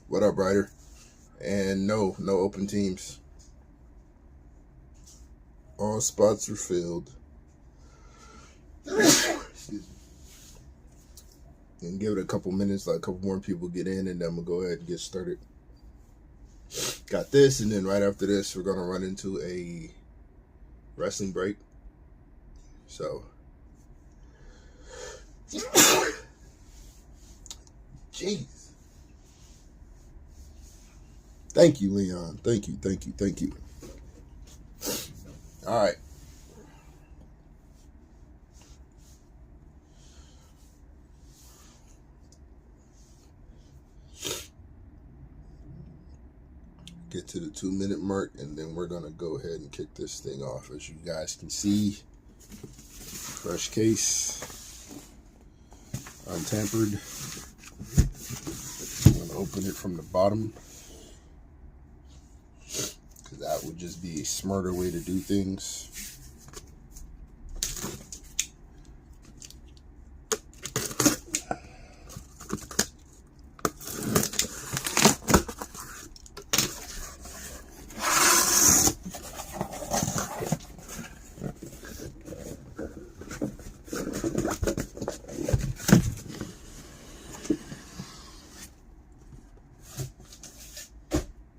What up, Ryder? And no open teams. All spots are filled. Excuse me. And give it a couple minutes, like a couple more people get in, and then we'll go ahead and get started. Got this, and then right after this, we're gonna run into a wrestling break. So, jeez. Thank you, Leon. Thank you. All right. Get to the 2-minute mark, and then we're gonna go ahead and kick this thing off. As you guys can see, fresh case, untampered. I'm gonna open it from the bottom, because that would just be a smarter way to do things.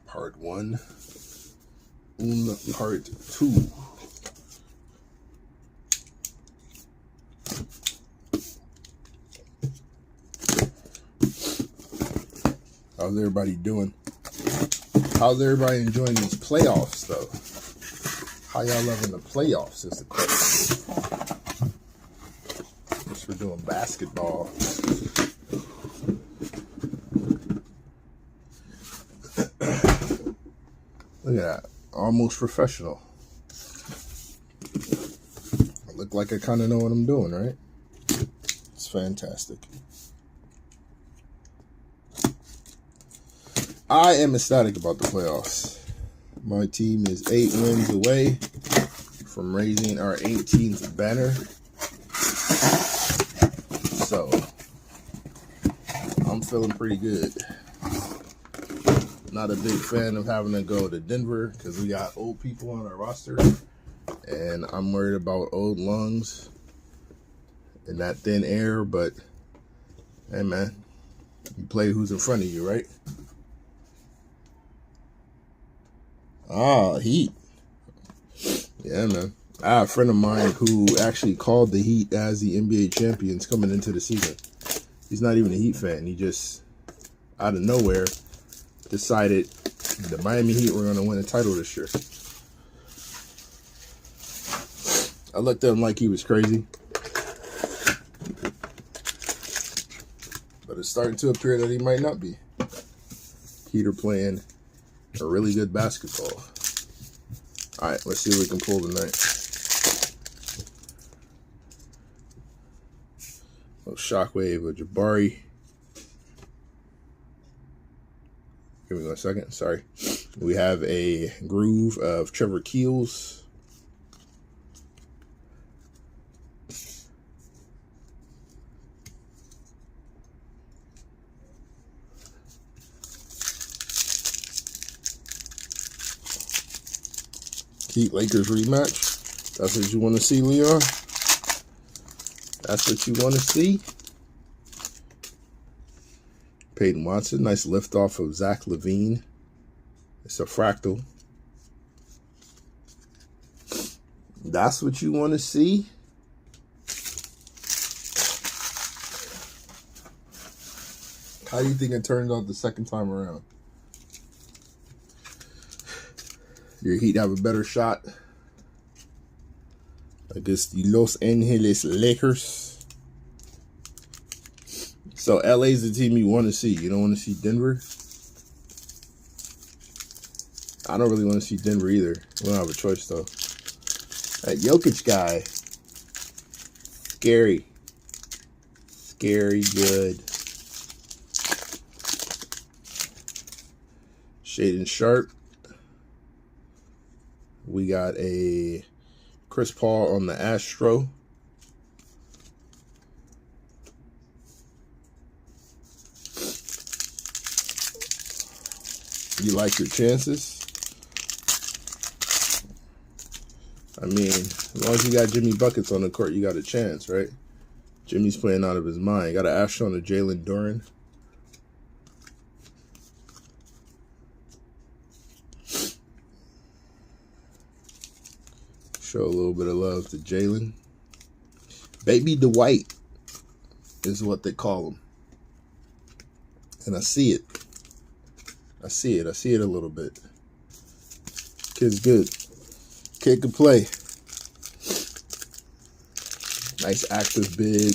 Part 1 and part 2. How's everybody doing? How's everybody enjoying these playoffs, though? How y'all loving the playoffs is the question. Since we're doing basketball. Look at that. Almost professional. I look like I kind of know what I'm doing, right? It's fantastic. I am ecstatic about the playoffs. My team is 8 wins away from raising our 18th banner. So, I'm feeling pretty good. Not a big fan of having to go to Denver because we got old people on our roster, and I'm worried about old lungs and that thin air. But hey, man, you play who's in front of you, right? Heat. Yeah, man. I have a friend of mine who actually called the Heat as the NBA champions coming into the season. He's not even a Heat fan. He just, out of nowhere, decided the Miami Heat were going to win a title this year. I looked at him like he was crazy. But it's starting to appear that he might not be. Heat are playing a really good basketball. All right, let's see what we can pull tonight. Oh, Shockwave of Jabari. Give me 1 second. Sorry. We have a Groove of Trevor Keels. Heat Lakers rematch. That's what you want to see, Leon? That's what you want to see? Peyton Watson. Nice lift off of Zach LaVine. It's a fractal. That's what you want to see? How do you think it turned out the second time around? Your Heat have a better shot against the Los Angeles Lakers. So LA's the team you want to see. You don't want to see Denver? I don't really want to see Denver either. We don't have a choice, though. That Jokic guy. Scary. Scary good. Shaden Sharp. We got a Chris Paul on the Astro. You like your chances? I mean, as long as you got Jimmy Buckets on the court, you got a chance, right? Jimmy's playing out of his mind. Got an Astro on a Jalen Duren. Show a little bit of love to Jalen. Baby Dwight is what they call him. And I see it. I see it a little bit. Kid's good. Kid can play. Nice active big.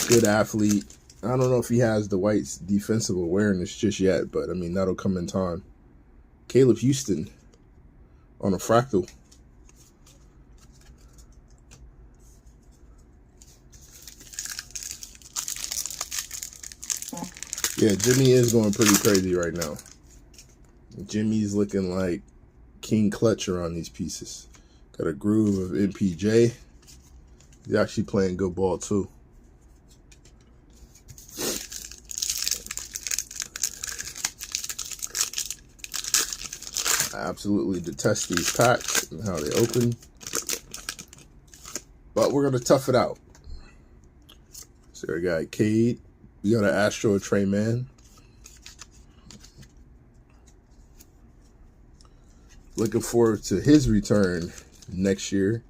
Good athlete. I don't know if he has Dwight's defensive awareness just yet, but I mean, that'll come in time. Caleb Houston on a fractal. Yeah, Jimmy is going pretty crazy right now. Jimmy's looking like King Clutch around these pieces. Got a groove of MPJ. He's actually playing good ball too. I absolutely detest these packs and how they open. But we're going to tough it out. So we got Cade. We got an Astro Trey Man. Looking forward to his return next year,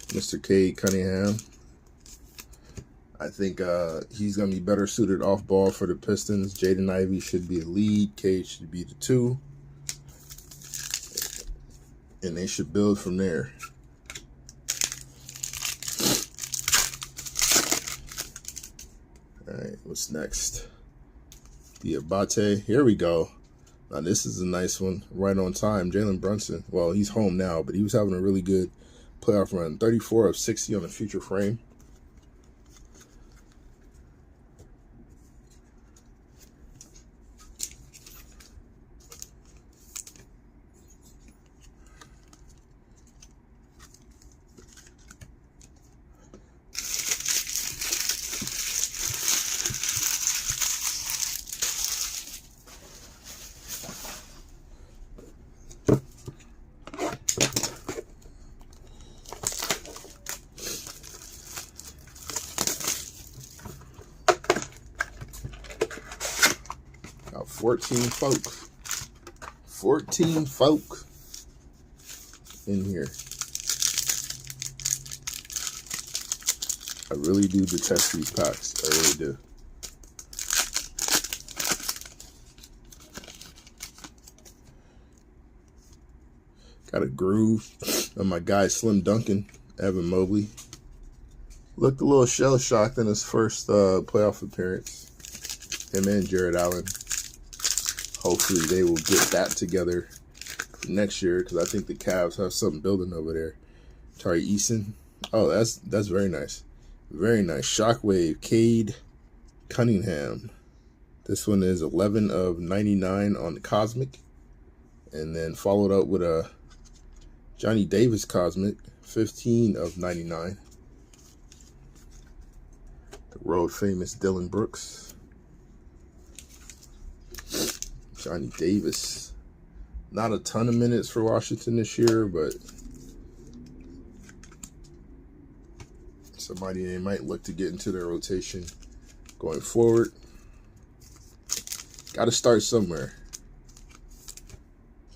Mr. Cade Cunningham. I think he's going to be better suited off ball for the Pistons. Jaden Ivey should be a lead. Cade should be the 2. And they should build from there. All right, what's next? Diabate. Here we go. Now, this is a nice one. Right on time. Jalen Brunson. Well, he's home now, but he was having a really good playoff run. 34 of 60 on the future frame. Got 14 folk. 14 folk in here. I really do detest these packs. I really do. Got a groove of my guy Slim Duncan, Evan Mobley. Looked a little shell-shocked in his first playoff appearance. Him and Jared Allen. Hopefully they will get that together next year, because I think the Cavs have something building over there. Tari Eason. Oh, that's very nice. Very nice. Shockwave. Cade Cunningham. This one is 11 of 99 on the Cosmic. And then followed up with a Johnny Davis Cosmic. 15 of 99. The world famous Dylan Brooks. Johnny Davis. Not a ton of minutes for Washington this year, but somebody they might look to get into their rotation going forward. Got to start somewhere.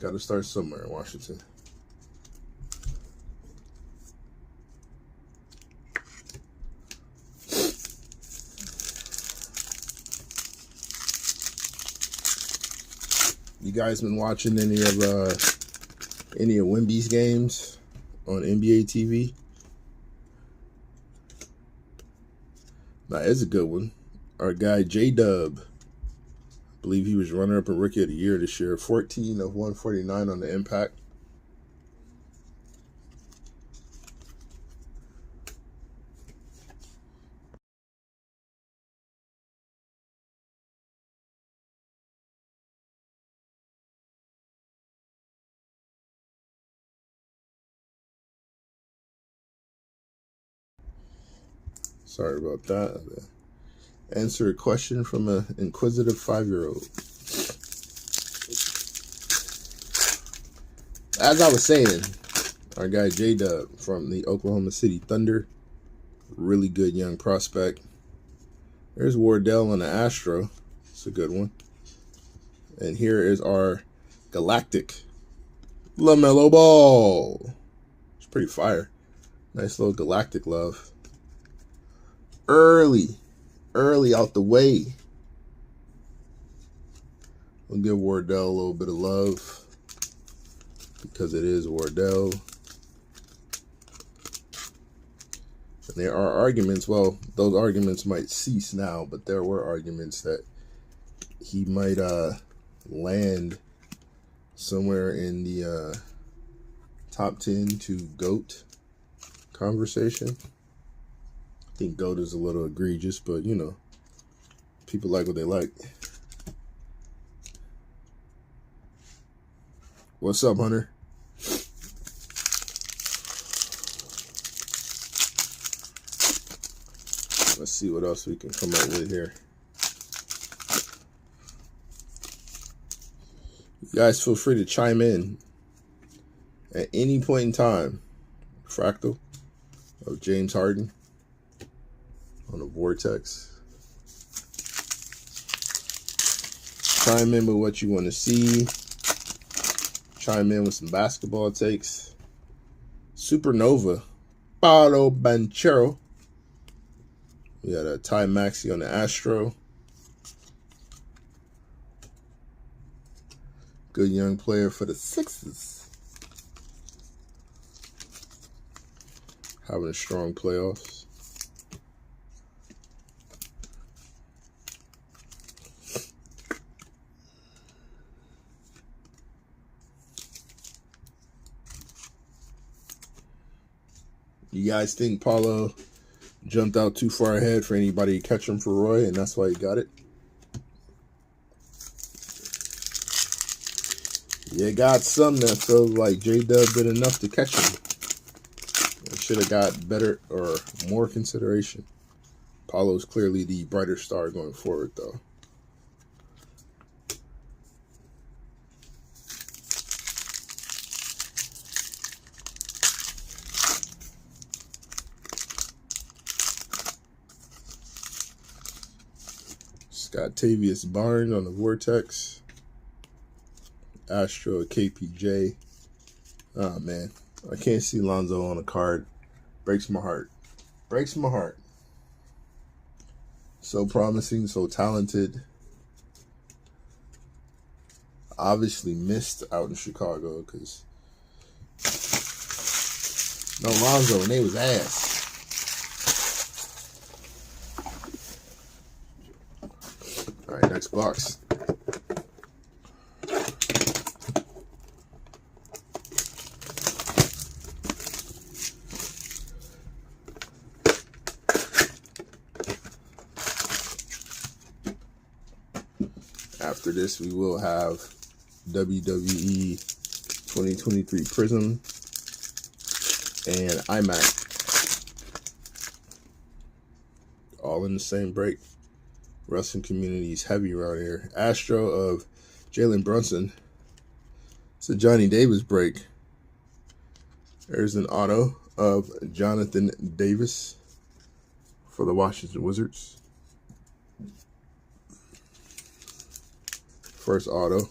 Got to start somewhere in Washington. You guys been watching any of Wemby's games on NBA TV? Nah, it's a good one. Our guy J-Dub, I believe he was runner-up and rookie of the year this year. 14 of 149 on the impact. Sorry about that. Answer a question from an inquisitive 5-year-old. as I was saying, our guy J-Dub from the Oklahoma City Thunder. Really good young prospect. There's Wardell on the Astro. It's a good one. And here is our Galactic LaMelo Ball. It's pretty fire. Nice little Galactic love. Early out the way. We'll give Wardell a little bit of love because it is Wardell. And there are arguments, well, those arguments might cease now, but there were arguments that he might land somewhere in the top 10 to GOAT conversation. I think GOAT is a little egregious, but you know, people like what they like. What's up, Hunter? Let's see what else we can come up with here. You guys feel free to chime in at any point in time. Fractal of James Harden on the Vortex. Chime in with what you want to see. Chime in with some basketball takes. Supernova, Paulo Banchero. We got a Ty Maxey on the Astro. Good young player for the Sixers. Having a strong playoffs. You guys think Paulo jumped out too far ahead for anybody to catch him for Roy, and that's why he got it? You got some that feels like J-Dub did enough to catch him. Should have got better or more consideration. Paulo's clearly the brighter star going forward, though. Scottavius Barnes on the Vortex. Astro KPJ. Oh, man. I can't see Lonzo on a card. Breaks my heart. Breaks my heart. So promising, so talented. Obviously missed out in Chicago because no Lonzo and they was ass. All right, next box. After this, we will have WWE 2023 Prism and iMac. All in the same break. Wrestling community is heavy around here. Astro of Jalen Brunson. It's a Johnny Davis break. There's an auto of Jonathan Davis for the Washington Wizards. First auto.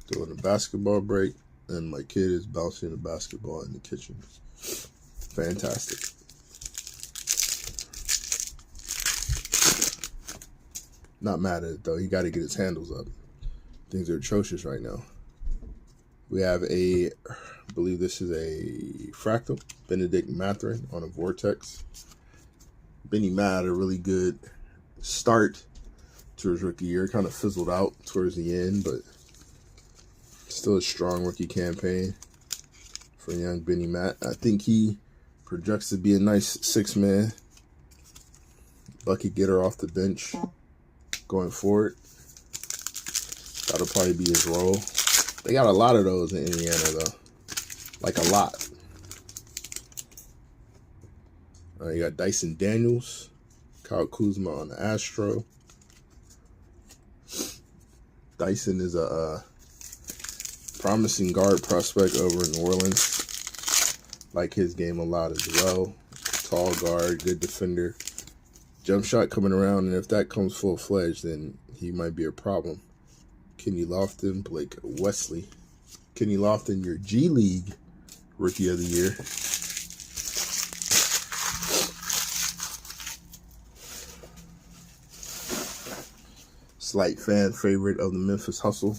Doing a basketball break, and my kid is bouncing the basketball in the kitchen. Fantastic. Not mad at it though. He got to get his handles up. Things are atrocious right now. We have I believe this is a Fractal Benedict Mathurin on a Vortex. Benny Matt, a really good start to his rookie year. Kind of fizzled out towards the end, but still a strong rookie campaign for young Benny Matt. I think he projects to be a nice six-man bucket getter off the bench going forward. That'll probably be his role. They got a lot of those in Indiana, though. Like a lot. You got Dyson Daniels, Kyle Kuzma on the Astro. Dyson is a promising guard prospect over in New Orleans. Like his game a lot as well. Tall guard, good defender. Jump shot coming around, and if that comes full-fledged, then he might be a problem. Kenny Lofton, Blake Wesley. Kenny Lofton, your G League Rookie of the Year. Slight fan favorite of the Memphis Hustle. I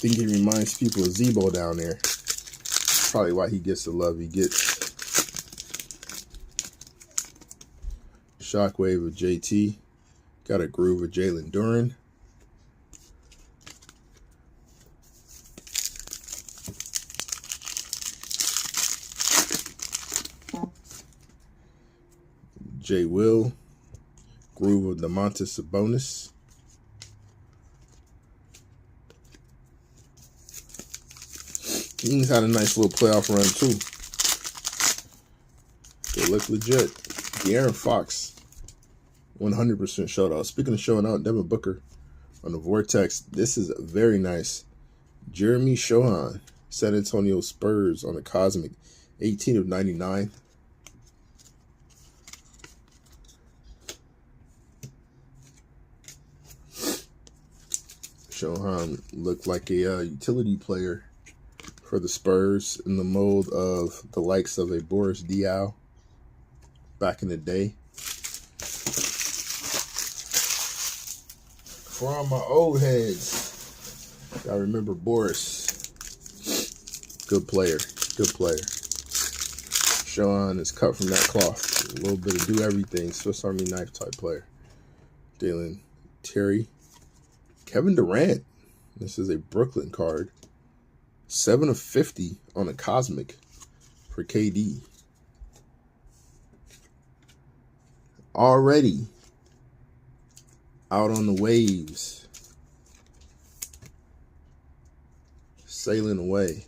think he reminds people of Zebo down there. Probably why he gets the love he gets. Shockwave of JT. Got a groove of Jalen Duren. J. Will. Groove of DeMontis Sabonis. He's had a nice little playoff run too. They look legit. De'Aaron Fox, 100% showed out. Speaking of showing out, Devin Booker on the Vortex. This is very nice. Jeremy Shohan, San Antonio Spurs on the Cosmic, 18 of 99. Shohan looked like a utility player for the Spurs in the mold of the likes of a Boris Diaw back in the day. For all my old heads, I remember Boris. Good player. Good player. Shohan is cut from that cloth. A little bit of do everything. Swiss Army knife type player. Dalen Terry. Kevin Durant. This is a Brooklyn card. 7 of 50 on a Cosmic for KD. Already out on the waves. Sailing away.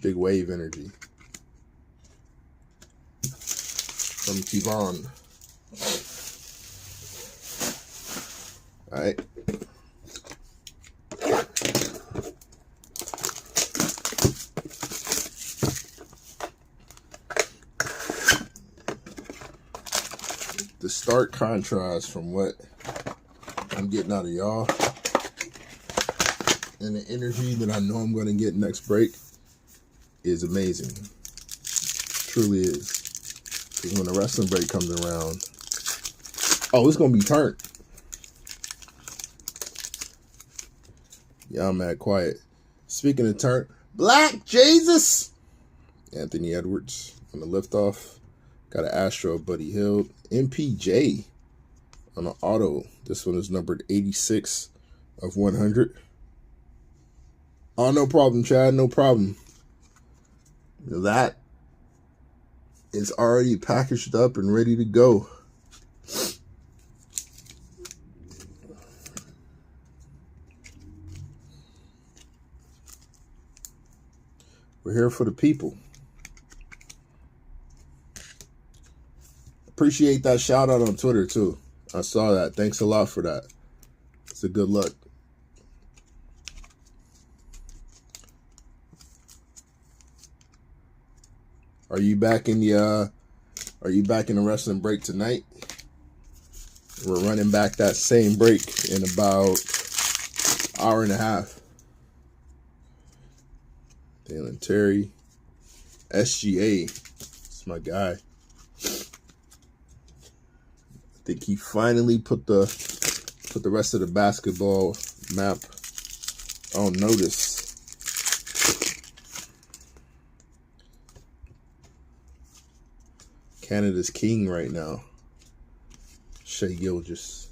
Big wave energy. From Kevon. All right. The stark contrast from what I'm getting out of y'all and the energy that I know I'm going to get next break is amazing. Truly is. Because when the wrestling break comes around, oh, it's going to be turned. Yeah, I'm mad quiet. Speaking of turn, Black Jesus! Anthony Edwards on the liftoff. Got an Astro, Buddy Hield. MPJ on an auto. This one is numbered 86 of 100. Oh, no problem, Chad. No problem. That is already packaged up and ready to go. We're here for the people. Appreciate that shout out on Twitter too. I saw that. Thanks a lot for that. It's a good look. Are you back in the wrestling break tonight? We're running back that same break in about an hour and a half. Dalen Terry, SGA, it's my guy. I think he finally put the rest of the basketball map on notice. Canada's king right now, Shai Gilgeous.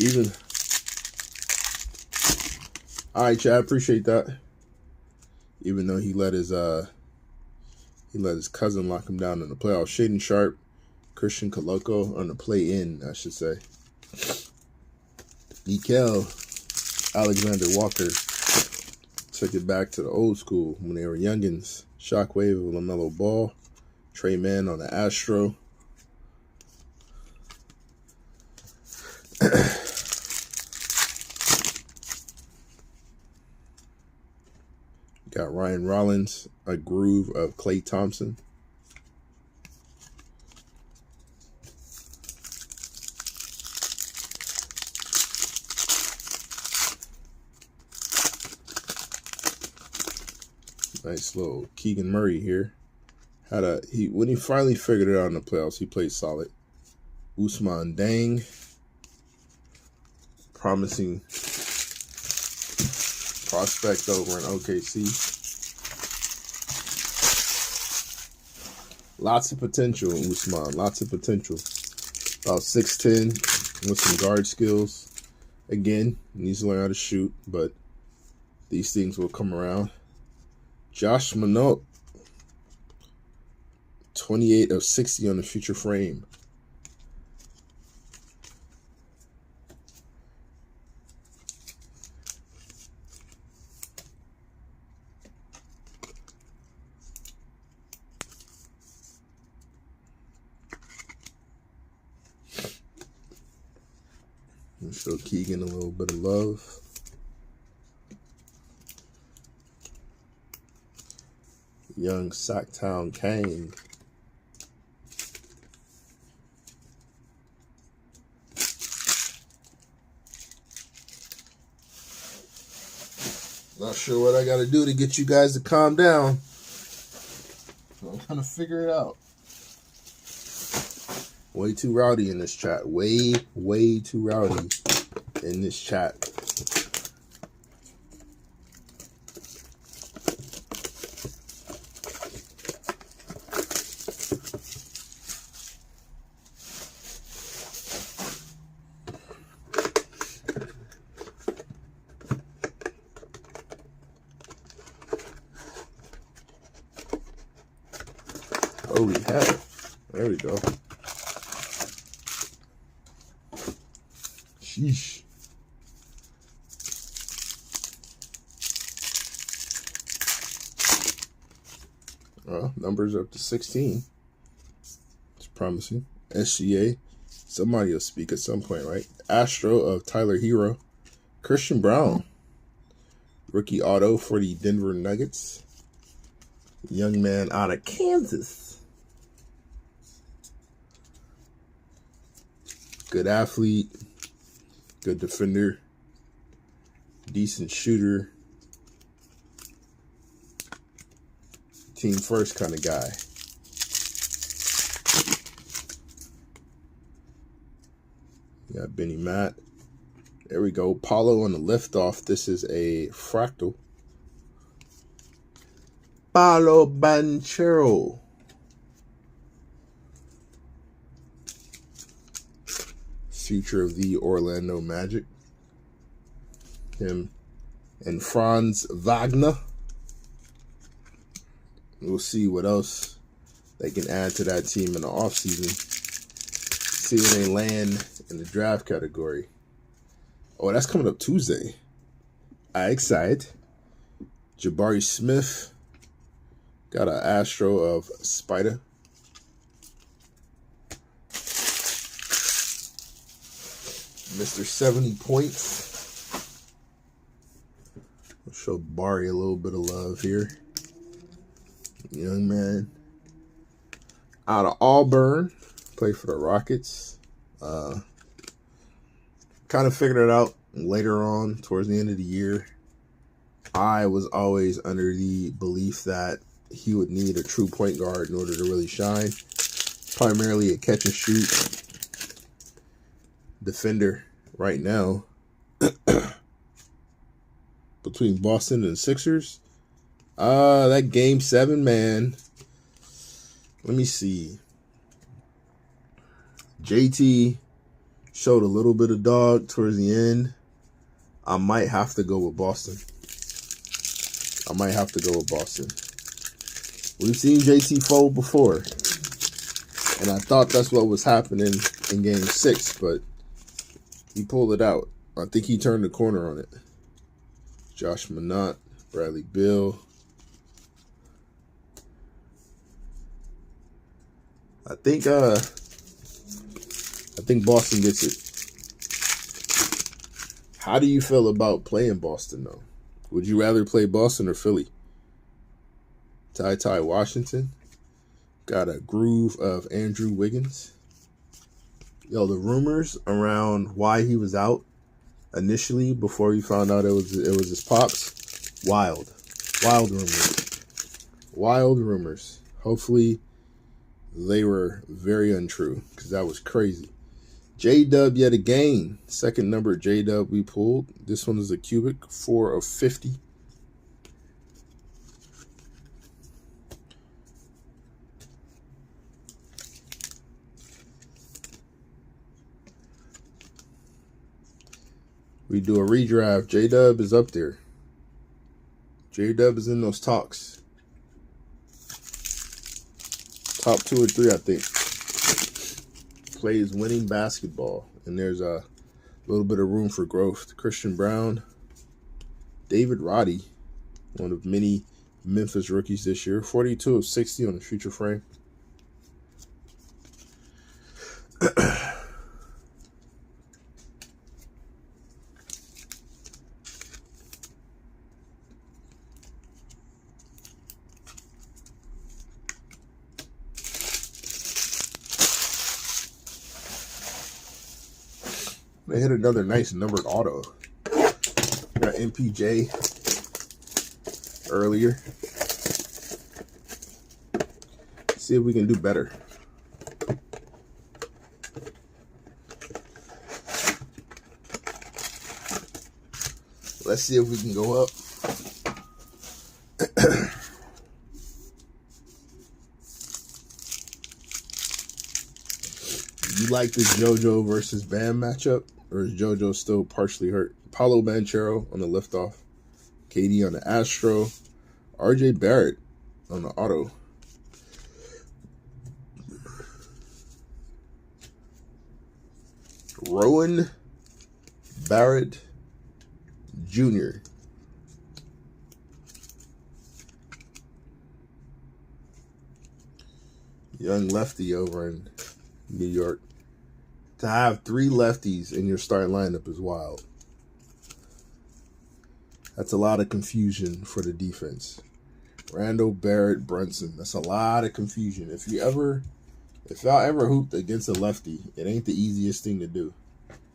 Even. All right, Chad, appreciate that. Even though he let his cousin lock him down in the playoffs. Shaden Sharp, Christian Coloco on the play-in, I should say. Nickel Alexander Walker took it back to the old school when they were youngins. Shockwave of LaMelo Ball. Trey Mann on the Astro. Got Ryan Rollins, a groove of Klay Thompson. Nice little Keegan Murray here. When he finally figured it out in the playoffs, he played solid. Usman Dang, promising prospect over in OKC. Lots of potential in Usman. Lots of potential. About 6'10", with some guard skills. Again, needs to learn how to shoot, but these things will come around. Josh Minot, 28 of 60 on the future frame. Show Keegan a little bit of love. Young Sacktown Kang. Not sure what I got to do to get you guys to calm down. So I'm trying to figure it out. Way too rowdy in this chat. Way too rowdy in this chat. Holy hell. There we go. Sheesh. Well, numbers up to 16. It's promising. SGA. Somebody will speak at some point, right? Astro of Tyler Hero. Christian Brown. Rookie auto for the Denver Nuggets. Young man out of Kansas. Good athlete. Good defender. Decent shooter. Team first kind of guy. You got Benny Matt. There we go. Paulo on the liftoff. This is a fractal. Paulo Banchero. Future of the Orlando Magic. Him and Franz Wagner. We'll see what else they can add to that team in the offseason. See where they land in the draft category. Oh, that's coming up Tuesday. I excited. Jabari Smith. Got an Astro of Spider. Mr. 70 points. I'll show Barry a little bit of love here. Young man. Out of Auburn. Played for the Rockets. Kind of figured it out later on, towards the end of the year. I was always under the belief that he would need a true point guard in order to really shine. Primarily a catch and shoot defender right now. Between Boston and Sixers. That game 7, man. Let me see. JT showed a little bit of dog towards the end. I might have to go with Boston. We've seen JT fold before. And I thought that's what was happening in game 6, but he pulled it out. I think he turned the corner on it. Josh Minot, Bradley Beal. I think Boston gets it. How do you feel about playing Boston, though? Would you rather play Boston or Philly? Ty Washington. Got a groove of Andrew Wiggins. Yo, the rumors around why he was out initially before we found out it was his pops, wild rumors. Hopefully they were very untrue, because that was crazy. J-Dub yet again. Second number J-Dub we pulled. This one is a cubic, 4 of 50. We do a redraft. J-Dub is up there. J-Dub is in those talks. Top 2 or 3, I think. Plays winning basketball. And there's a little bit of room for growth. Christian Brown. David Roddy. One of many Memphis rookies this year. 42 of 60 on the future frame. They hit another nice numbered auto. Got MPJ earlier. See if we can do better. Let's see if we can go up. You like this JoJo versus Bam matchup? Or is JoJo still partially hurt? Paulo Banchero on the liftoff. KD on the Astro. RJ Barrett on the auto. Rowan Barrett Jr. Young lefty over in New York. To have 3 lefties in your starting lineup is wild. That's a lot of confusion for the defense. Randall, Barrett, Brunson. That's a lot of confusion. If y'all ever hooped against a lefty, it ain't the easiest thing to do.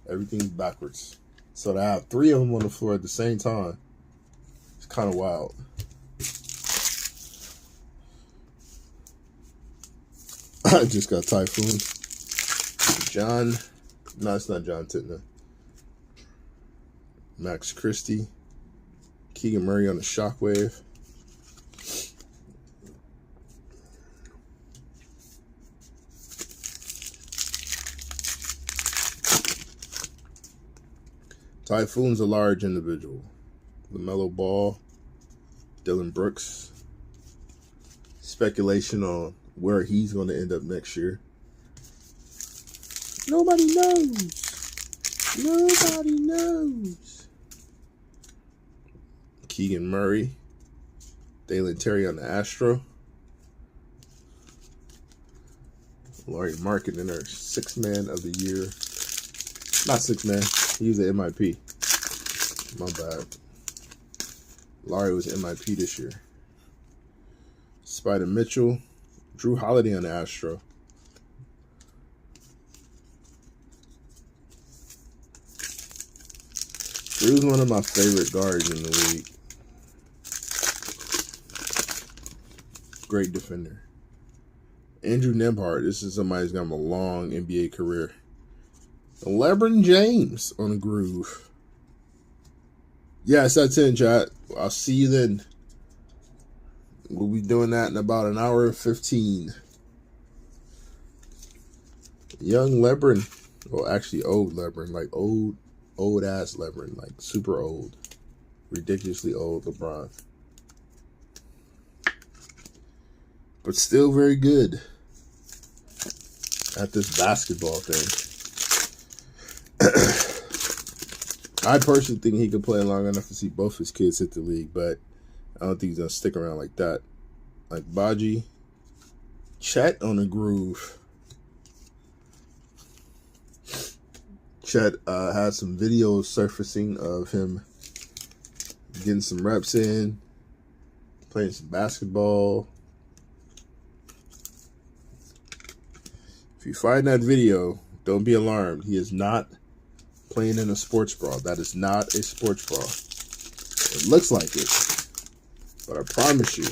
Everything's backwards. So to have 3 of them on the floor at the same time, it's kind of wild. I just got Typhoon. No, it's not John Titner. Max Christie. Keegan Murray on the Shockwave. Typhoon's a large individual. LaMelo Ball. Dylan Brooks. Speculation on where he's going to end up next year. Nobody knows. Nobody knows. Keegan Murray. Dalen Terry on the Astro. Laurie Markkinen, our 6th man of the year. Not 6th man. He's an MIP. My bad. Laurie was MIP this year. Spider Mitchell. Drew Holiday on the Astro. Drew's one of my favorite guards in the league. Great defender. Andrew Nembhard. This is somebody who's got a long NBA career. LeBron James on a groove. Yes, that's in, chat. I'll see you then. We'll be doing that in about an hour and 15. Young LeBron. Well, actually old LeBron. Like old ass LeBron. Like super old. Ridiculously old LeBron. But still very good at this basketball thing. I personally think he could play long enough to see both his kids hit the league, but I don't think he's going to stick around like that. Like Baji. Chet on the groove. Chet had some videos surfacing of him getting some reps in, playing some basketball. If you find that video, don't be alarmed. He is not playing in a sports bra. That is not a sports bra. It looks like it, but I promise you,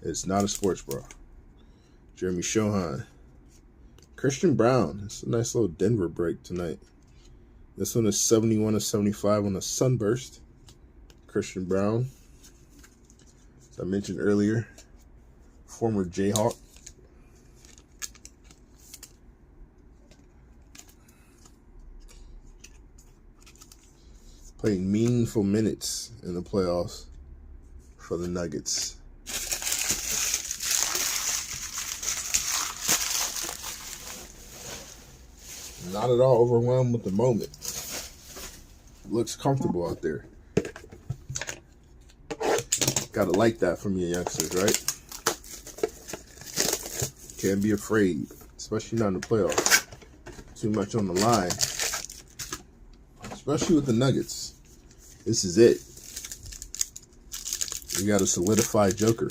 it's not a sports bra. Jeremy Shohan. Christian Brown. It's a nice little Denver break tonight. This one is 71/75 on a Sunburst. Christian Brown. As I mentioned earlier, former Jayhawk. Played meaningful minutes in the playoffs for the Nuggets. Not at all overwhelmed with the moment. Looks comfortable out there. Gotta like that from your youngsters, right? Can't be afraid, especially not in the playoffs. Too much on the line. Especially with the Nuggets. This is it. You got a solidified Joker.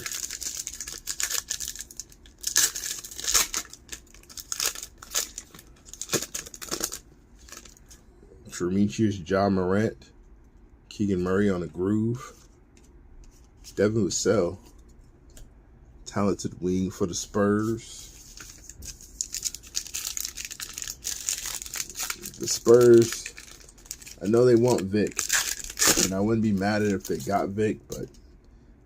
Tremicius Ja Morant. Keegan Murray on a groove. Devin Vassell. Talented wing for the Spurs. The Spurs, I know they want Vic. And I wouldn't be mad at it if they got Vic, but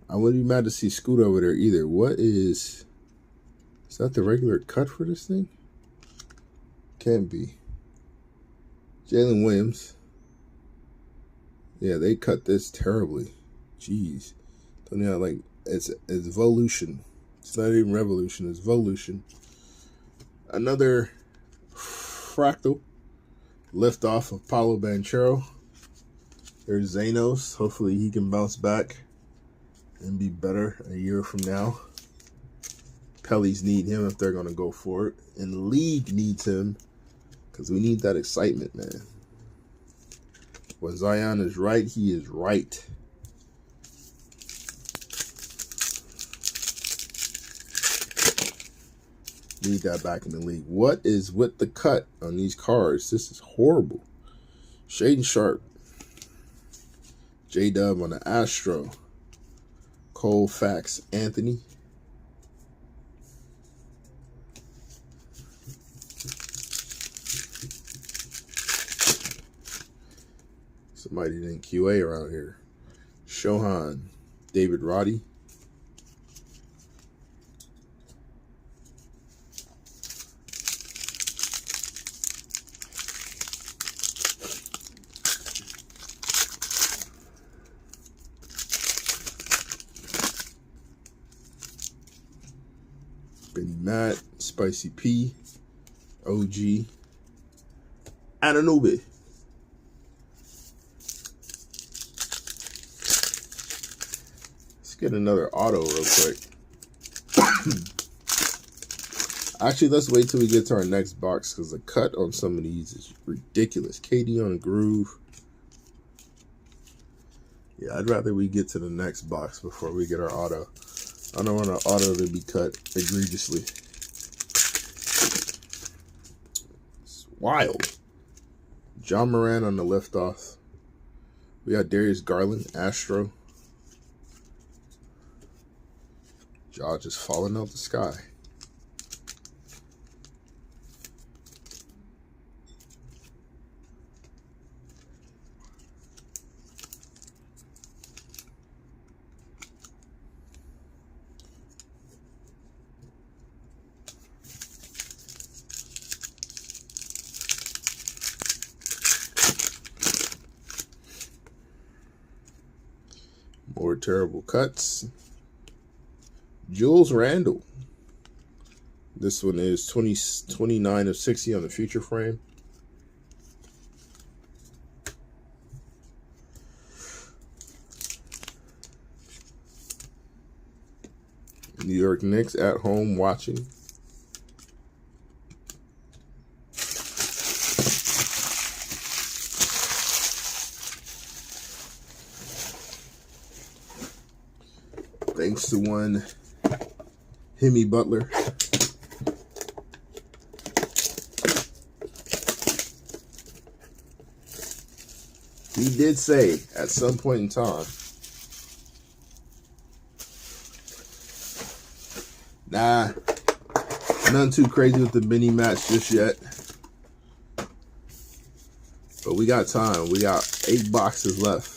I wouldn't be mad to see Scoot over there either. Is that the regular cut for this thing? Can't be. Jalen Williams. Yeah, they cut this terribly. Jeez. Don't know, like, it's Volution. It's not even Revolution, it's Volution. Another fractal. Lift off of Paulo Banchero. There's Zanos. Hopefully he can bounce back and be better a year from now. Pellies need him if they're going to go for it. And the league needs him because we need that excitement, man. When Zion is right, he is right. Need that back in the league. What is with the cut on these cards? This is horrible. Shaden Sharp. J-Dub on the Astro. Colfax Anthony. Somebody didn't QA around here. Shohan. David Roddy. Benny Matt, Spicy P, OG, Anunoby. Let's get another auto real quick. Actually, let's wait till we get to our next box because the cut on some of these is ridiculous. KD on a groove. Yeah, I'd rather we get to the next box before we get our auto. I don't want our auto to be cut egregiously. It's wild. John Moran on the liftoff. We got Darius Garland, Astro. Jaw just falling out the sky. More terrible cuts. Jules Randle. This one is 29 of 60 on the future frame. New York Knicks at home watching. next to one Hemi Butler. He did say at some point in time, nah, nothing too crazy with the mini match just yet. But we got time. We got 8 boxes left.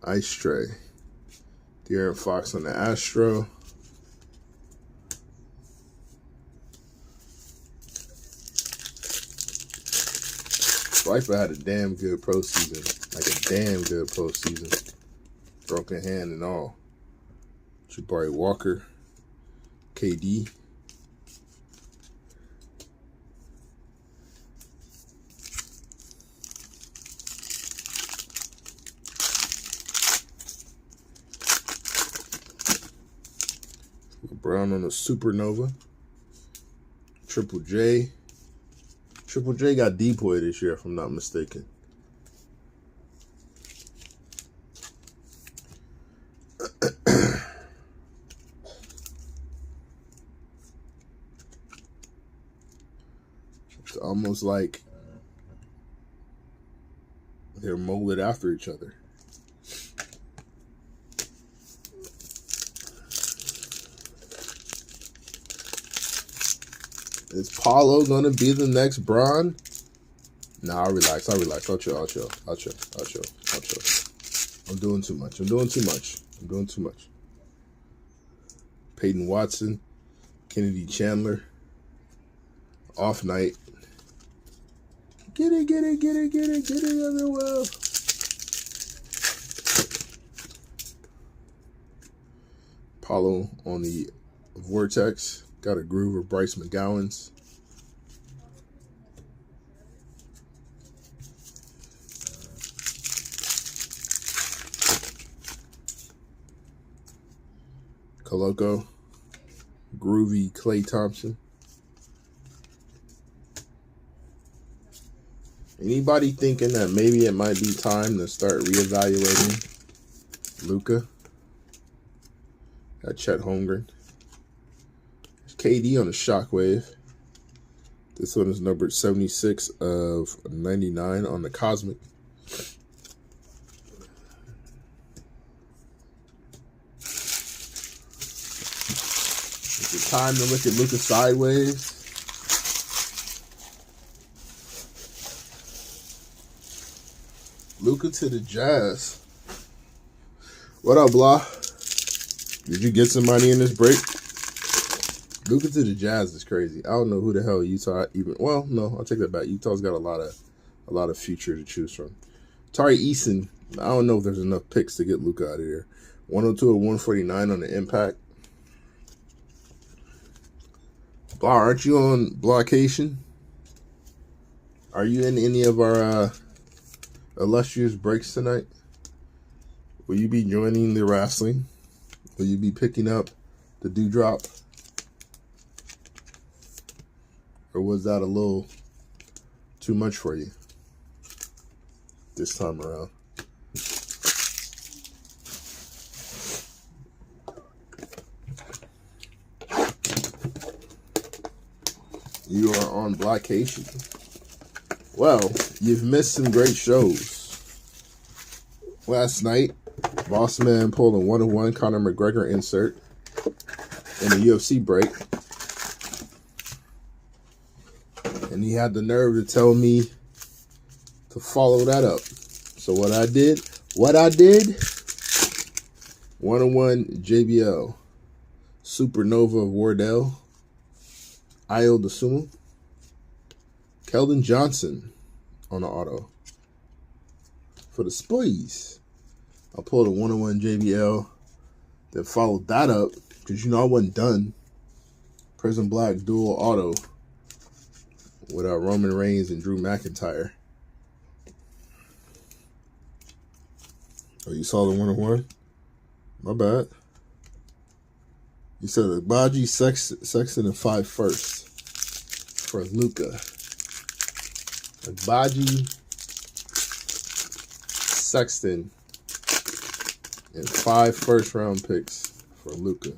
Ice Tray. De'Aaron Fox on the Astro. Swiper had a damn good postseason. Like a damn good postseason. Broken hand and all. Jabari Walker. KD. Brown on a Supernova. Triple J. Triple J got depoy this year, if I'm not mistaken. It's almost like they're molded after each other. Is Paulo gonna be the next Bron? Nah, I'll relax. I'll chill. I'm doing too much. Peyton Watson, Kennedy Chandler, off night. Get it, other well. Paulo on the Vortex. Got a groove of Bryce McGowan's. Coloco. Groovy Klay Thompson. Anybody thinking that maybe it might be time to start reevaluating Luka? Got Chet Holmgren. KD on a Shockwave. This one is numbered 76 of 99 on the Cosmic. Is it time to look at Luka sideways? Luka to the Jazz. What up, blah? Did you get some money in this break? Luka to the Jazz is crazy. I don't know who the hell Utah even. Well, no, I'll take that back. Utah's got a lot of future to choose from. Tari Eason. I don't know if there's enough picks to get Luka out of here. 102 of 149 on the Impact. Blah, aren't you on blockation? Are you in any of our illustrious breaks tonight? Will you be joining the wrestling? Will you be picking up the dewdrop? Or was that a little too much for you this time around? You are on blockation. Well, you've missed some great shows. Last night, Boss Man pulled a 1-1 Conor McGregor insert in the UFC break. And he had the nerve to tell me to follow that up. So what I did, 1-1 JBL, Supernova of Wardell, Io DeSumo, Keldon Johnson on the auto. For the Splies, I pulled a 1-1 JBL, then followed that up, because I wasn't done. Prison Black dual auto without Roman Reigns and Drew McIntyre. Oh, you saw the 1-1? My bad. You said Agbaji, Sexton, and 5 first. for Luka. Agbaji, Sexton, and 5 first-round picks for Luka.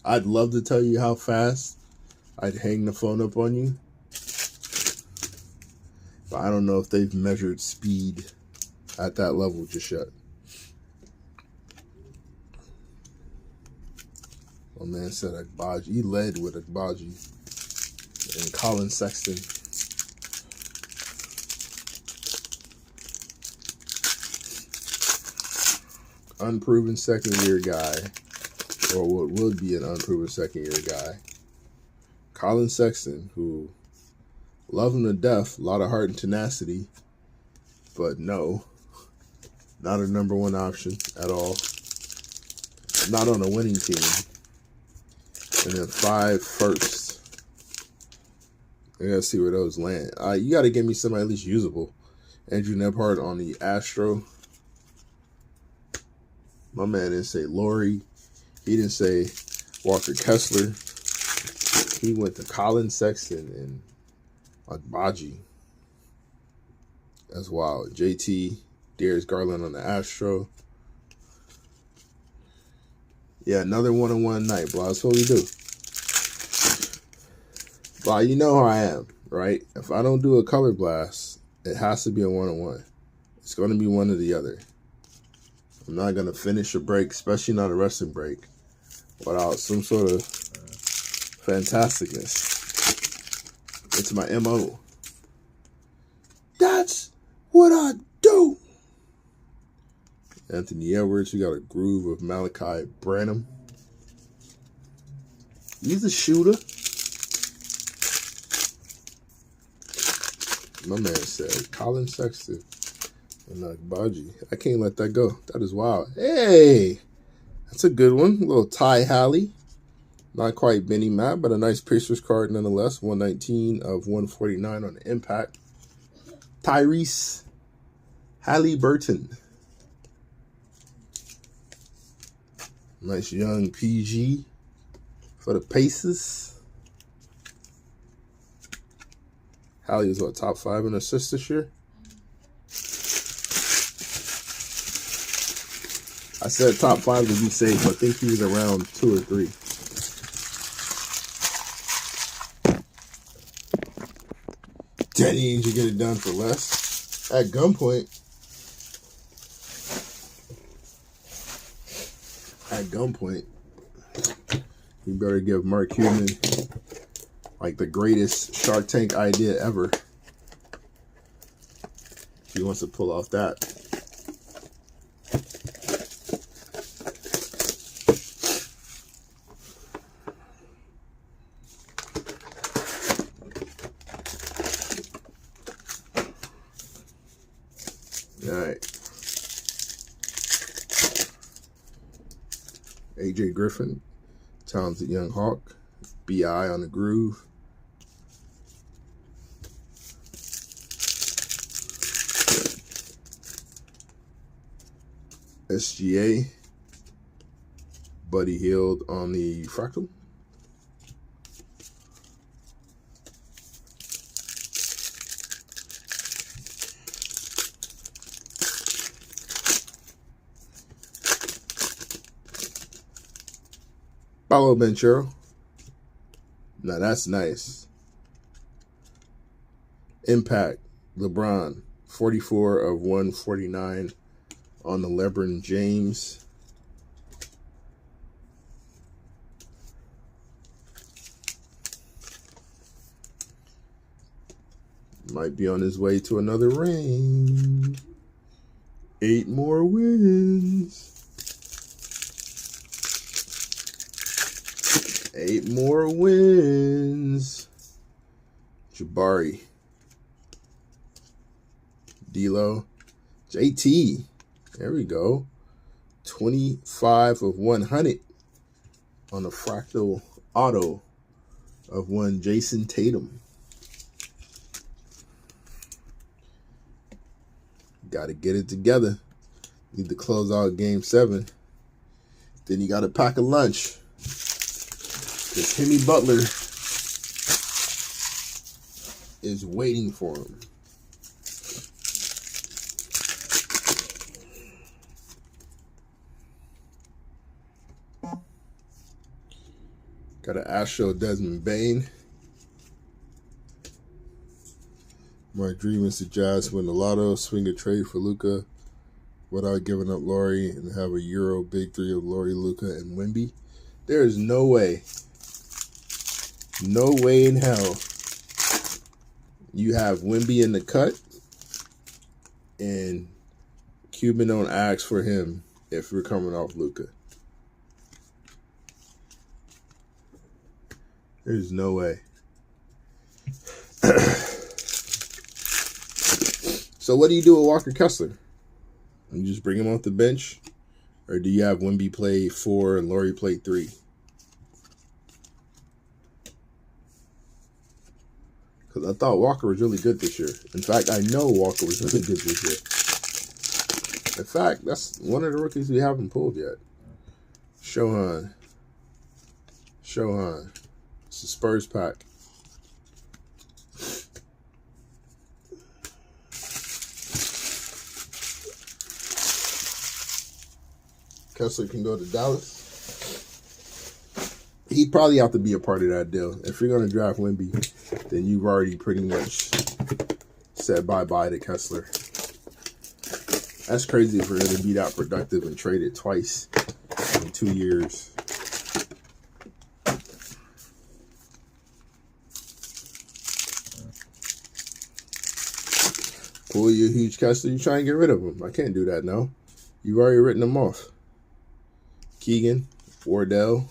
I'd love to tell you how fast I'd hang the phone up on you, but I don't know if they've measured speed at that level just yet. My man said Agbaji. He led with Agbaji and Colin Sexton. Unproven second-year guy, or what would be an unproven second-year guy. Colin Sexton, who love him to death, a lot of heart and tenacity, but no, not a number 1 option at all. Not on a winning team. And then 5 firsts. I gotta see where those land. You gotta give me somebody at least usable. Andrew Nebhart on the Astro. My man didn't say Laurie. He didn't say Walker Kessler. He went to Colin Sexton and Agbaji. That's wild. JT, Darius Garland on the Astro. Yeah, another one-on-one night, bro. That's what we do. Bro, you know how I am, right? If I don't do a color blast, it has to be a one-on-one. It's going to be one or the other. I'm not going to finish a break, especially not a wrestling break, without some sort of fantasticness. It's my MO. That's what I do. Anthony Edwards, we got a groove of Malachi Branham. He's a shooter. My man said Colin Sexton and Agbaji. I can't let that go. That is wild. Hey, that's a good one. A little Ty Halley. Not quite Benny Matt, but a nice Pacers card nonetheless. 119 of 149 on the impact. Tyrese Halliburton. Nice young PG for the Pacers. Hallie is what, top 5 in assists this year? I said top 5 to be safe. I think he was around 2 or 3. Danny Ainge, you get it done for less. At gunpoint. At gunpoint. You better give Mark Cuban like the greatest Shark Tank idea ever. If he wants to pull off that. All right. AJ Griffin, talented young Hawk. BI on the groove. SGA. Buddy Hield on the fractal. Paolo Banchero. Now that's nice. Impact. LeBron. 44 of 149 on the LeBron James. Might be on his way to another ring. 8 more wins. 8 more wins. Jabari. D'Lo. JT. There we go. 25 of 100 on the fractal auto of one Jason Tatum. Got to get it together. Need to close out game 7. Then you got to pack a lunch. Because Jimmy Butler is waiting for him. Got an Astro Desmond Bain. My dream is to Jazz win the lotto, swing a trade for Luka without giving up Laurie, and have a Euro big three of Laurie, Luka, and Wemby. There is no way in hell you have Wemby in the cut and Cuban don't ask for him if we're coming off Luka. There's no way. So what do you do with Walker Kessler? You just bring him off the bench? Or do you have Wemby play 4 and Laurie play 3? Because I thought Walker was really good this year. In fact, I know Walker was really good this year. In fact, that's one of the rookies we haven't pulled yet. Shohan. It's a Spurs pack. Kessler can go to Dallas. He'd probably have to be a part of that deal. If you're going to draft Wemby, then you've already pretty much said bye-bye to Kessler. That's crazy for him to be that productive and traded twice in 2 years. Pull you a huge Kessler, you try and get rid of him. I can't do that now. You've already written him off. Keegan, Wardell.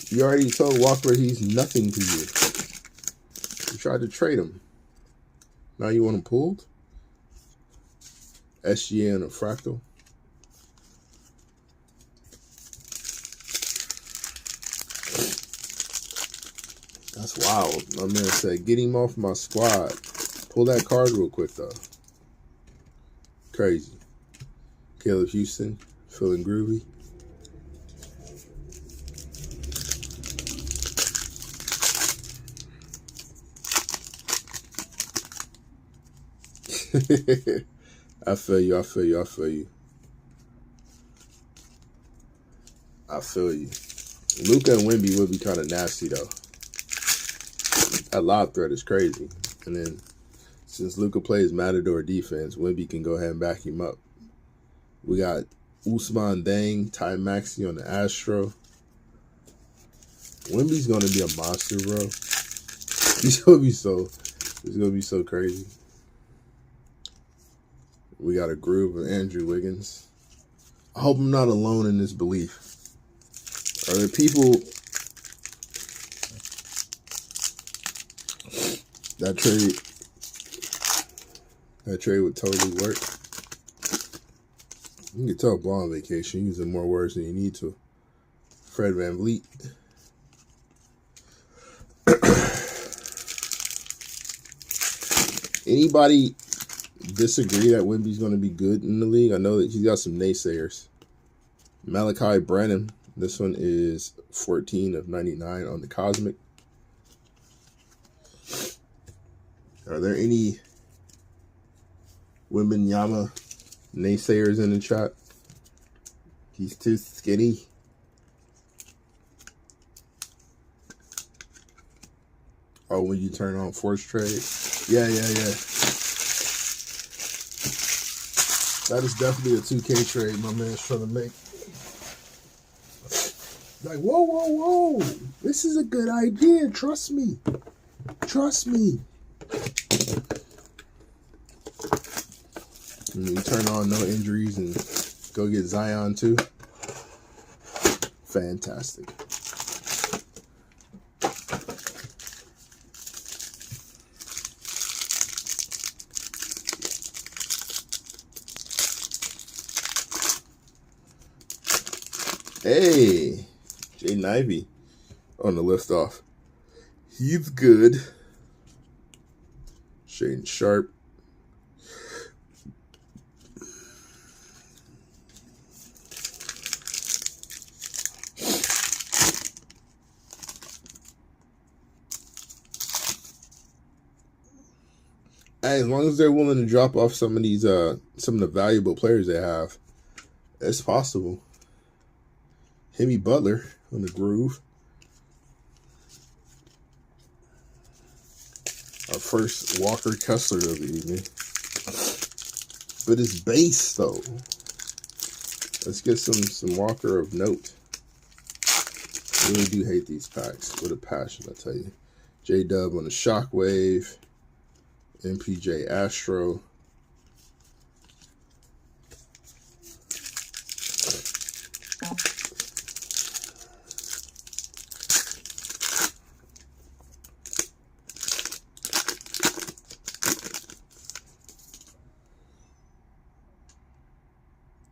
You already told Walker he's nothing to you. You tried to trade him. Now you want him pulled? SGA and a fractal. That's wild. My man said, get him off my squad. Pull that card real quick, though. Crazy. Caleb Houston, feeling groovy. I feel you. Luka and Wemby would be kind of nasty, though. That lob threat is crazy. And then, since Luka plays Matador defense, Wemby can go ahead and back him up. We got Usman Dang, Ty Maxey on the Astro. Wemby's going to be a monster, bro. It's going to be so crazy. We got a groove of Andrew Wiggins. I hope I'm not alone in this belief. Are there people that trade would totally work? You can tell Ball on vacation using more words than you need to. Fred VanVleet. Anybody disagree that Wemby's going to be good in the league? I know that he's got some naysayers. Malachi Branham. This one is 14 of 99 on the Cosmic. Are there any Wembanyama naysayers in the chat? He's too skinny. Oh, when you turn on force trade? Yeah. That is definitely a 2K trade my man's trying to make. Like, whoa. This is a good idea. Trust me. And you turn on no injuries and go get Zion too. Fantastic. Hey, Jay Ivey on the list off. He's good. Shaden Sharp. Hey, as long as they're willing to drop off some of these, some of the valuable players they have, it's possible. Hemi Butler on the groove. Our first Walker Kessler of the evening. But it's base, though. Let's get some Walker of note. I really do hate these packs with a passion, I tell you. J-Dub on the Shockwave. MPJ Astro.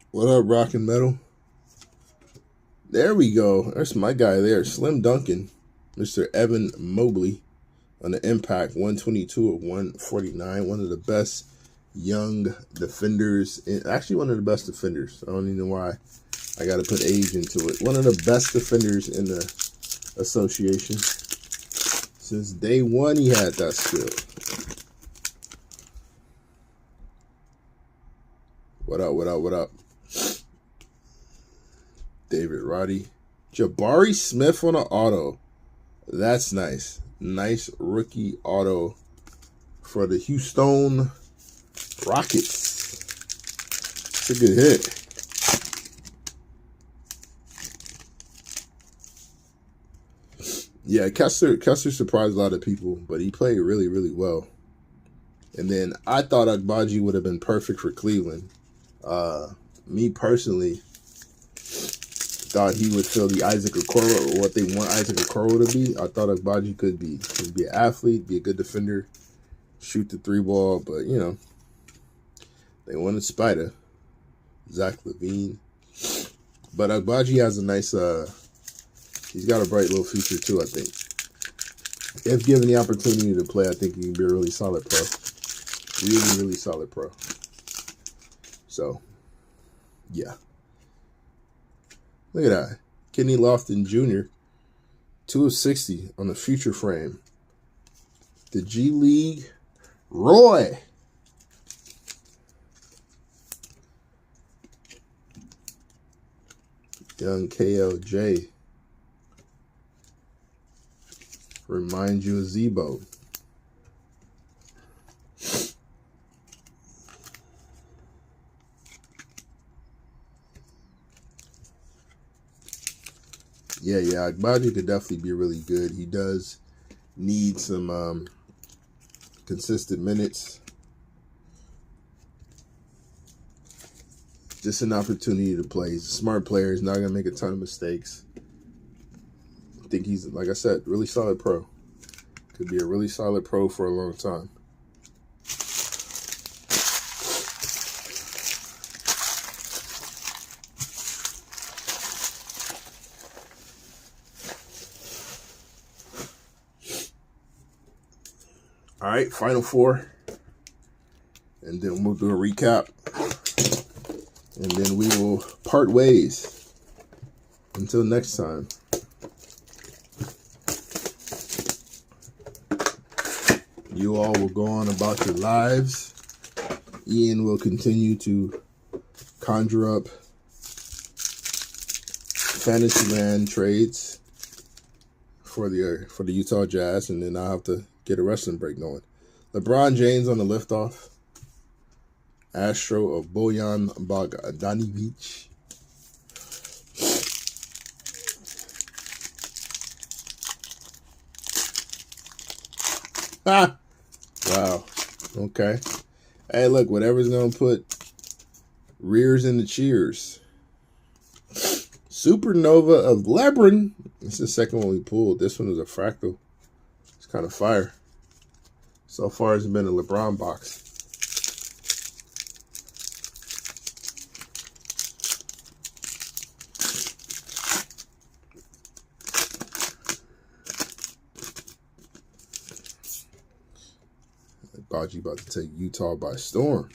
What up, Rockin' Metal? There we go. There's my guy there, Slim Duncan, Mr. Evan Mobley on the Impact, 122 of 149. One of the best young defenders. Actually, one of the best defenders. I don't even know why I got to put age into it. One of the best defenders in the association. Since day one, he had that skill. What up, what up, what up? David Roddy. Jabari Smith on an auto. That's nice. Nice rookie auto for the Houston Rockets. It's a good hit. Yeah, Kessler surprised a lot of people, but he played really, really well. And then I thought Agbaji would have been perfect for Cleveland. Me personally thought he would fill the Isaac Okoro, or what they want Isaac Okoro to be. I thought Agbaji could be an athlete, be a good defender, shoot the 3-ball, but you know, they wanted Spider, Zach LaVine. But Agbaji has a nice, he's got a bright little future too, I think. If given the opportunity to play, I think he can be a really solid pro. Really, really solid pro. So, yeah. Look at that. Kenny Lofton Jr., 2 of 60 on the future frame. The G League, Roy. Young KLJ. Remind you of Zebo. Yeah, Agbaji could definitely be really good. He does need some consistent minutes. Just an opportunity to play. He's a smart player. He's not going to make a ton of mistakes. I think he's, like I said, really solid pro. Could be a really solid pro for a long time. All right, final 4. And then we'll do a recap. And then we will part ways. Until next time. You all will go on about your lives. Ian will continue to conjure up Fantasyland trades for the Utah Jazz, and then I'll have to get a wrestling break going. LeBron James on the liftoff. Astro of Bojan Bogdanovic. Ah! Wow. Okay. Hey, look, whatever's going to put rears in the cheers. Supernova of Lebron. This is the second one we pulled. This one is a fractal. It's kind of fire. So far, it's been a LeBron box. Baji about to take Utah by storm.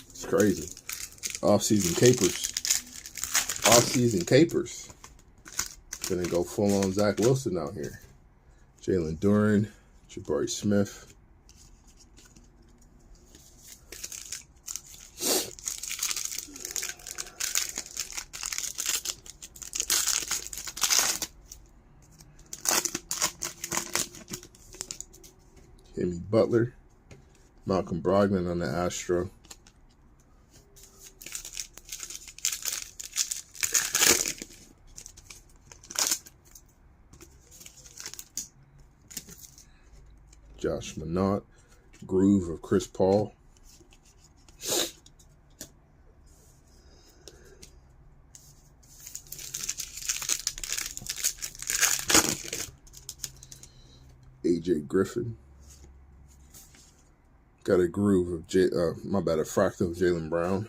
It's crazy. Off-season capers. Off-season capers. Gonna go full-on Zach Wilson out here. Jalen Duren, Jabari Smith. Jimmy Butler. Malcolm Brogdon on the Astro. Josh Minott. Groove of Chris Paul. AJ Griffin. Got a groove of a fractal of Jaylen Brown.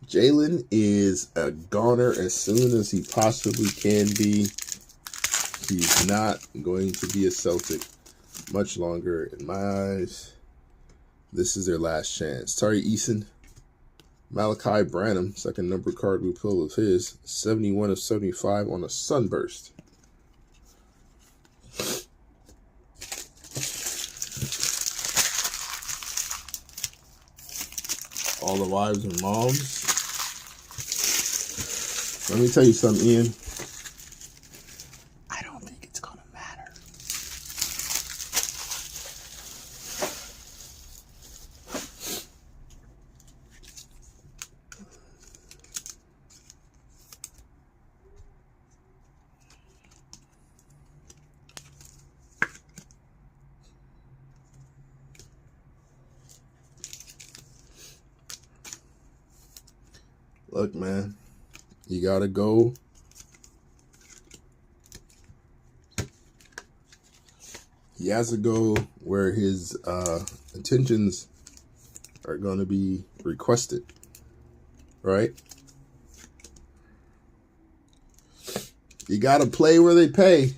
Jaylen is a goner as soon as he possibly can be. He's not going to be a Celtic much longer in my eyes. This is their last chance. Tari Eason. Malachi Branham, second number card we pull of his. 71 of 75 on a Sunburst. All the wives and moms. Let me tell you something, Ian. I don't think it's gonna matter. Look, man, you gotta go. He has to go where his intentions are going to be requested, right? You gotta play where they pay.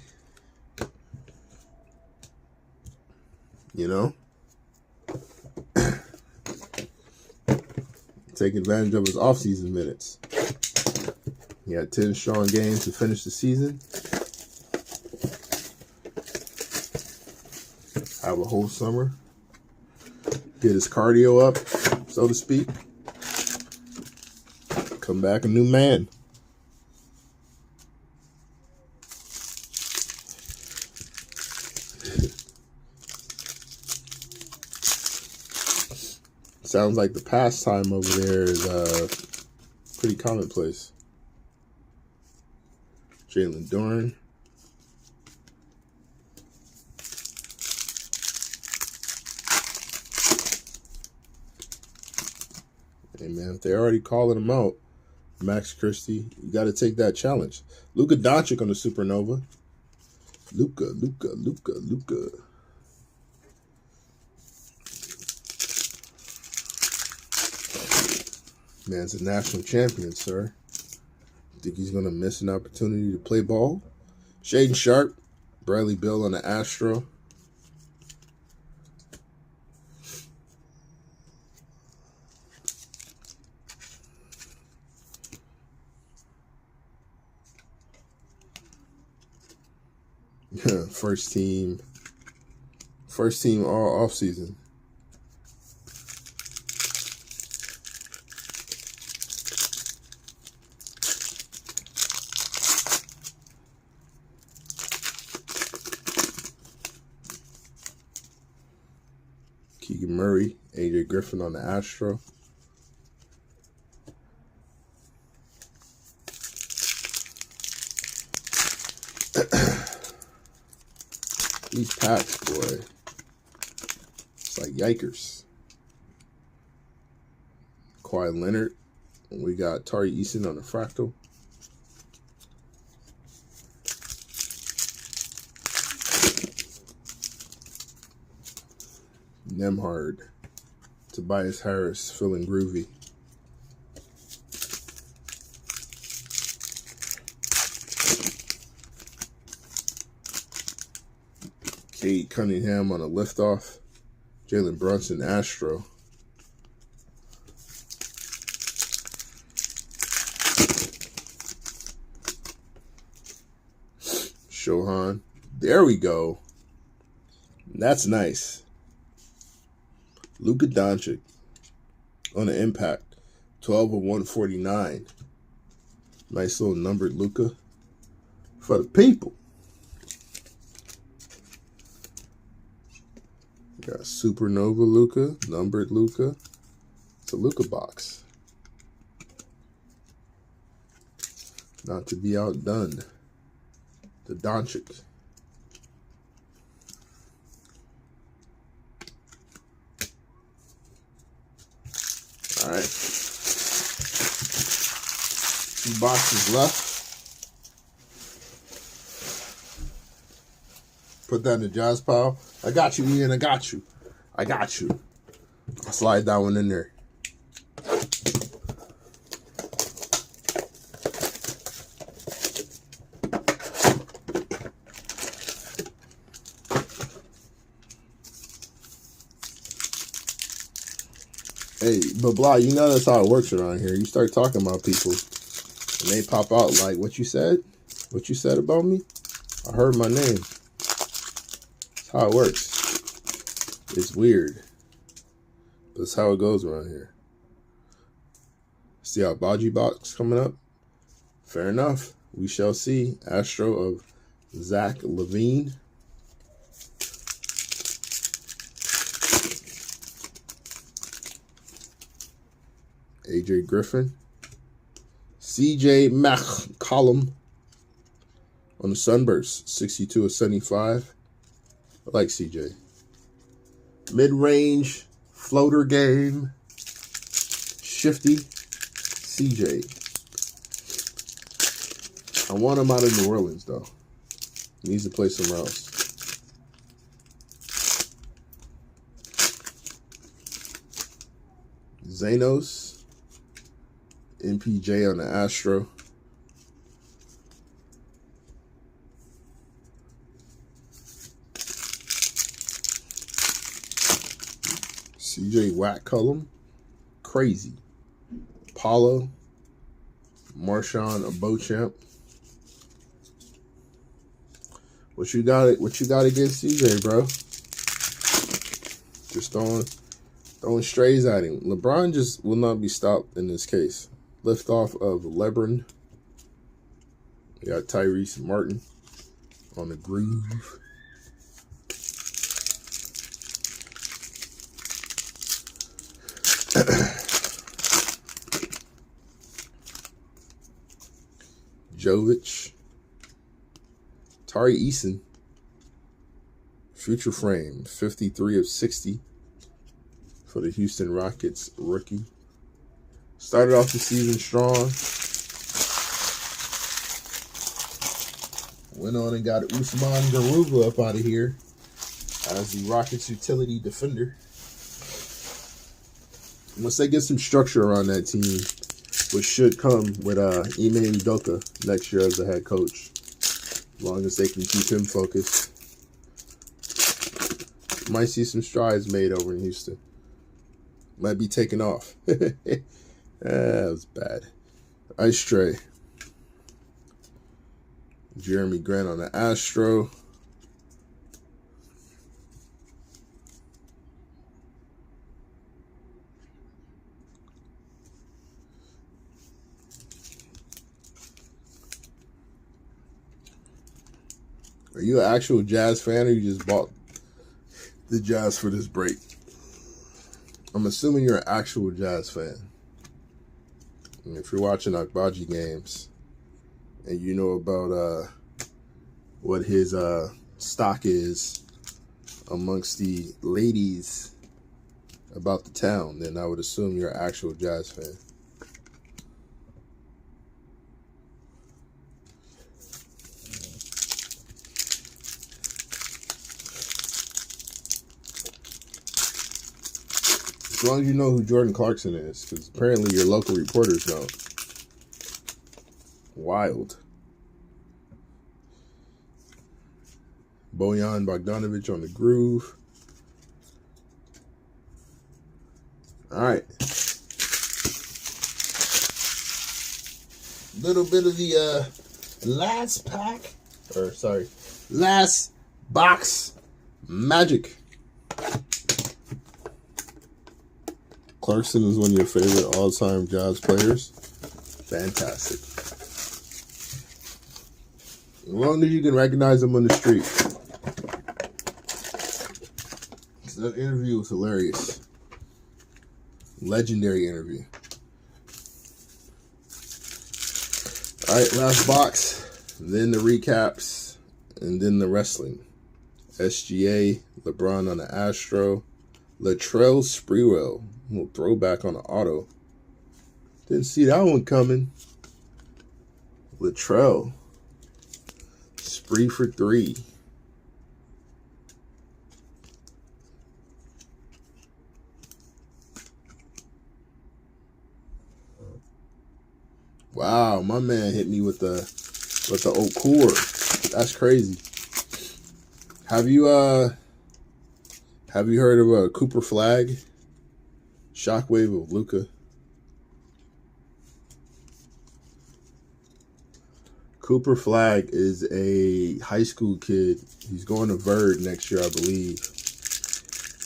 You know? Take advantage of his offseason minutes. He had 10 strong games to finish the season. Have a whole summer. Get his cardio up, so to speak. Come back a new man. Sounds like the pastime over there is pretty commonplace. Jalen Duren. Hey, man, if they're already calling him out, Max Christie, you got to take that challenge. Luka Doncic on the Supernova. Luka. Man's a national champion, sir. Think he's going to miss an opportunity to play ball? Shaden Sharp, Bradley Beal on the Astro. First team all offseason. Keegan Murray, AJ Griffin on the Astro. These packs, boy. It's like yikers. Kawhi Leonard. We got Tari Eason on the Fractal. Nemhard. Tobias Harris, feeling groovy. Cade Cunningham on a liftoff. Jalen Brunson, Astro. Shohan. There we go. That's nice. Luka Doncic on the impact. 12 of 149. Nice little numbered Luka for the people. Got Supernova Luka, numbered Luka. It's a Luka box. Not to be outdone. The Doncic. All right. 2 boxes left. Put that in the Jazz pile. I got you, Ian. I got you. I got you. I'll slide that one in there. Hey, but blah, you know that's how it works around here. You start talking about people, and they pop out like, what you said? What you said about me? I heard my name. That's how it works. It's weird. That's how it goes around here. See our Baji box coming up? Fair enough. We shall see. Astro of Zach LaVine. AJ Griffin. CJ McCollum on the Sunburst. 62 of 75. I like CJ. Mid-range floater game. Shifty CJ. I want him out of New Orleans, though. He needs to play somewhere else. Zanos. MPJ on the Astro. CJ Watt-Cullum. Crazy. Paulo. Marshawn Beauchamp. What you got against CJ, bro? Just throwing strays at him. LeBron just will not be stopped in this case. Lift off of LeBron. We got Tyrese Martin on the groove. Jovic. Tari Eason. Future frame. 53 of 60 for the Houston Rockets rookie. Started off the season strong. Went on and got Usman Garuba up out of here as the Rockets utility defender. Once they get some structure around that team, which should come with Ime Udoka next year as the head coach, as long as they can keep him focused. Might see some strides made over in Houston. Might be taken off. That was bad. Ice Tray. Jeremy Grant on the Astro. Are you an actual Jazz fan, or you just bought the Jazz for this break? I'm assuming you're an actual Jazz fan. And if you're watching Akbaji games and you know about what his stock is amongst the ladies about the town, then I would assume you're an actual Jazz fan. As long as you know who Jordan Clarkson is, because apparently your local reporters don't. Wild. Bojan Bogdanovic on the groove. All right. Little bit of the last box Magic. Clarkson is one of your favorite all-time Jazz players. Fantastic. As long as you can recognize him on the street. That interview was hilarious. Legendary interview. All right, last box. Then the recaps. And then the wrestling. SGA, LeBron on the Astro. Latrell Sprewell. A little throwback on the auto. Didn't see that one coming. Latrell. Spree for 3. Wow, my man hit me with the Okur. That's crazy. Have you heard of a Cooper Flag? Shockwave of Luka. Cooper Flag is a high school kid. He's going to Verd next year, I believe.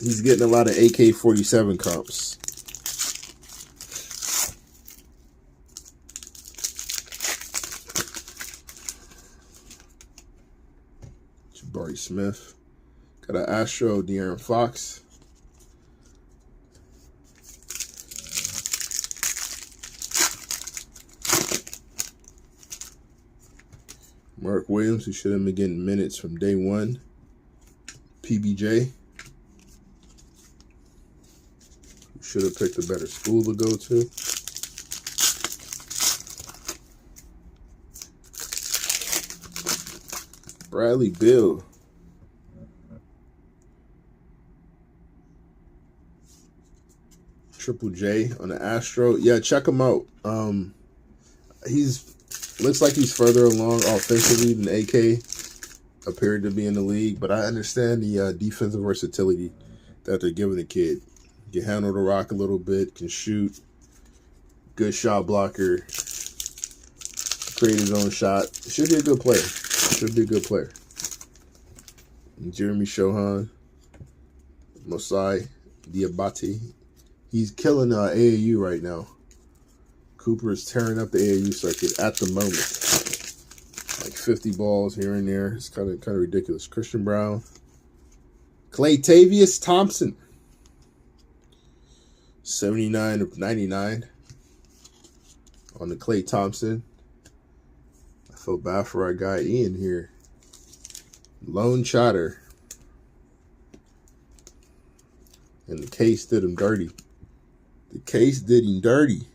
He's getting a lot of AK-47 comps. Jabari Smith. Got an Astro, De'Aaron Fox. Mark Williams, who should have been getting minutes from day one. PBJ. Who should have picked a better school to go to. Bradley Beal. Triple J on the Astro. Yeah, check him out. Looks like he's further along offensively than AK appeared to be in the league, but I understand the defensive versatility that they're giving the kid. Can handle the rock a little bit, can shoot, good shot blocker, create his own shot. Should be a good player. Should be a good player. Jeremy Shohan, Mosai Diabate. He's killing AAU right now. Cooper is tearing up the AAU circuit at the moment. Like 50 balls here and there. It's kind of ridiculous. Christian Brown. Claytavius Thompson. 79 of 99 on the Klay Thompson. I feel bad for our guy Ian here. Lone Chatter. And the case did him dirty. The case did him dirty.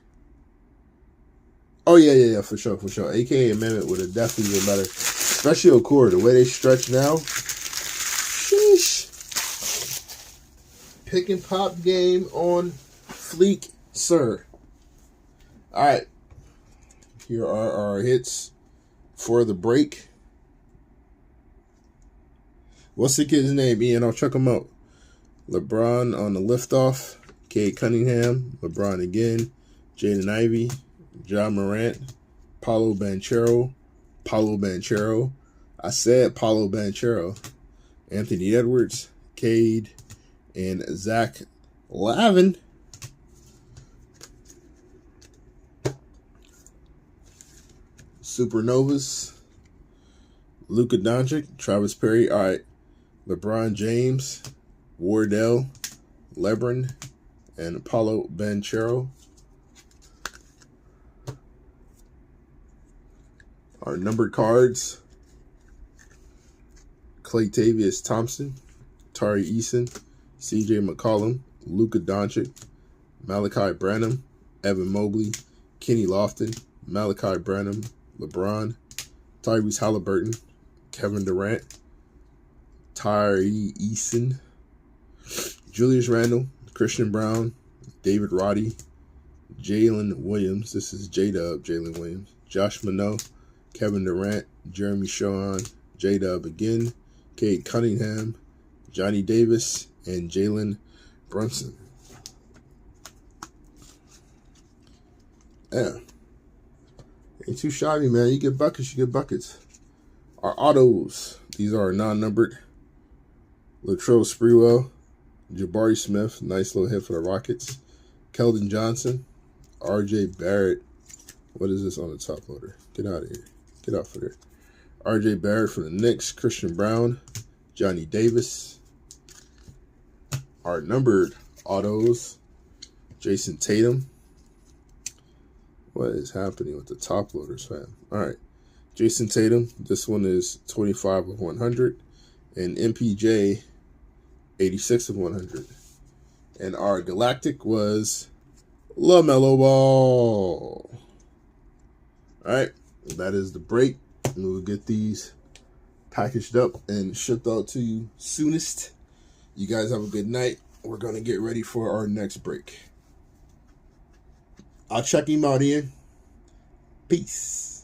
Oh, yeah, for sure. AKA Amendment would have definitely been better. Especially Okur. The way they stretch now. Sheesh. Pick and pop game on fleek, sir. All right. Here are our hits for the break. What's the kid's name, Ian? I'll check him out. LeBron on the liftoff. Cade Cunningham. LeBron again. Jaden Ivey. John Morant, Paolo Banchero. I said Paolo Banchero. Anthony Edwards, Cade, and Zach Lavin. Supernovas, Luka Doncic, Travis Perry. All right, LeBron James, Wardell, Lebron, and Paolo Banchero. Our numbered cards: Claytavius Thompson, Tari Eason, CJ McCollum, Luka Doncic, Malachi Branham, Evan Mobley, Kenny Lofton, Malachi Branham, LeBron, Tyrese Halliburton, Kevin Durant, Tari Eason, Julius Randle, Christian Brown, David Roddy, Jalen Williams. This is J-Dub, Jalen Williams, Josh Minot, Kevin Durant, Jeremy Shohan, J-Dub again, Cade Cunningham, Johnny Davis, and Jalen Brunson. Yeah. Ain't too shabby, man. You get buckets, you get buckets. Our autos. These are non-numbered. Latrell Sprewell, Jabari Smith, nice little hit for the Rockets. Keldon Johnson, R.J. Barrett. What is this on the top loader? Get out of here. Get off of there. R.J. Barrett for the Knicks. Christian Brown, Johnny Davis. Our numbered autos, Jason Tatum. What is happening with the top loaders, fam? All right. Jason Tatum. This one is 25 of 100. And MPJ, 86 of 100. And our Galactic was LaMelo Ball. All right, that is the break. And we'll get these packaged up and shipped out to you soonest. You guys have a good night. We're going to get ready for our next break. I'll check him out, Ian. Peace.